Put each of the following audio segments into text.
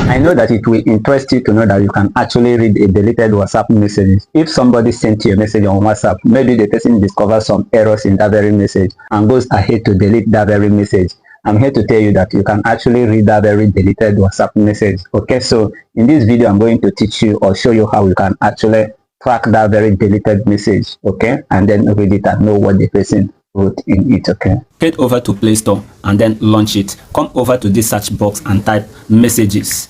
I know that it will interest you to know that you can actually read a deleted WhatsApp message. If somebody sent you a message on WhatsApp, maybe the person discovers some errors in that very message and goes ahead to delete that very message. I'm here to tell you that you can actually read that very deleted WhatsApp message. Okay, so in this video, I'm going to teach you or show you how you can actually track that very deleted message, okay, and then read it and know what the person wrote in it. Okay, head over to Play Store and then launch it. Come over to this search box and type messages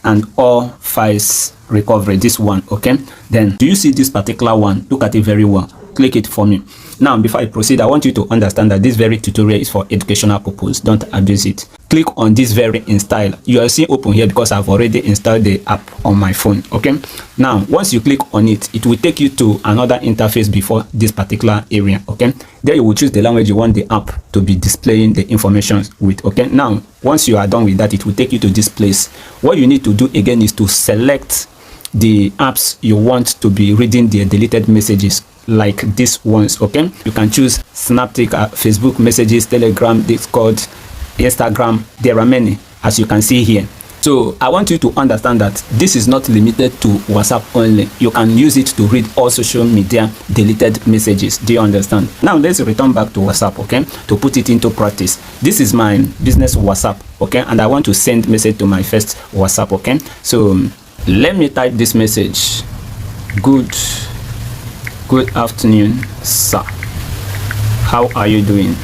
and all files recovery, this one. Okay, then do you see this particular one? Look at it very well. Click it for me. Now, before I proceed, I want you to understand that this very tutorial is for educational purpose. Don't abuse it. Click on this very install. You are seeing open here because I've already installed the app on my phone. Okay, now once you click on it, it will take you to another interface before this particular area. Okay, there you will choose the language you want the app to be displaying the information with. Okay, now once you are done with that, it will take you to this place. What you need to do again is to select the apps you want to be reading the deleted messages, like these ones. Okay, you can choose Snapchat, Facebook messages, Telegram, Discord, Instagram. There are many, as you can see here. So I want you to understand that this is not limited to WhatsApp only. You can use it to read all social media deleted messages. Do you understand? Now let's return back to WhatsApp, okay, to put it into practice. This is my business WhatsApp, okay, and I want to send message to my first WhatsApp. Okay, so let me type this message. Good afternoon, sir. How are you doing?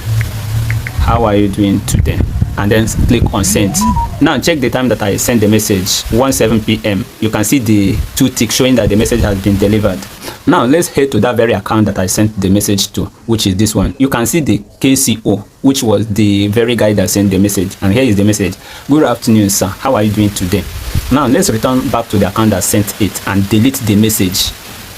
How are you doing today? And then click on send. Now check the time that I sent the message, 1:07 p.m. You can see the 2 ticks showing that the message has been delivered. Now let's head to that very account that I sent the message to, which is this one. You can see the KCO, which was the very guy that sent the message. And here is the message. Good afternoon, sir. How are you doing today? Now let's return back to the account that sent it and delete the message.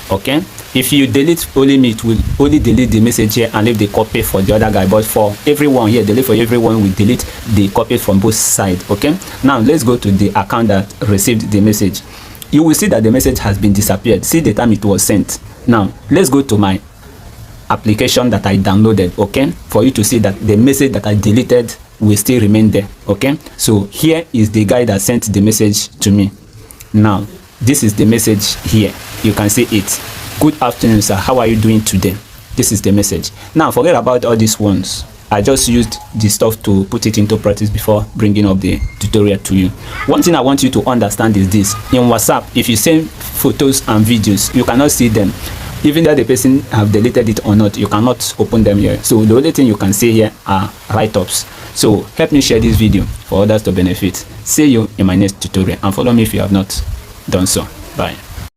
Okay, if you delete only me, it will only delete the message here and leave the copy for the other guy, but for everyone here, delete for everyone, we delete the copy from both sides. Okay, now let's go to the account that received the message. You will see that the message has been disappeared. See the time it was sent. Now let's go to my application that I downloaded, okay, for you to see that the message that I deleted will still remain there. Okay, so here is the guy that sent the message to me. Now this is the message here. You can see it. Good afternoon, sir. How are you doing today? This is the message. Now forget about all these ones. I just used the stuff to put it into practice before bringing up the tutorial to you. One thing I want you to understand is this. In WhatsApp, if you send photos and videos, you cannot see them. Even though the person have deleted it or not, you cannot open them here. So the only thing you can see here are write-ups. So help me share this video for others to benefit. See you in my next tutorial and follow me if you have not done so. Bye.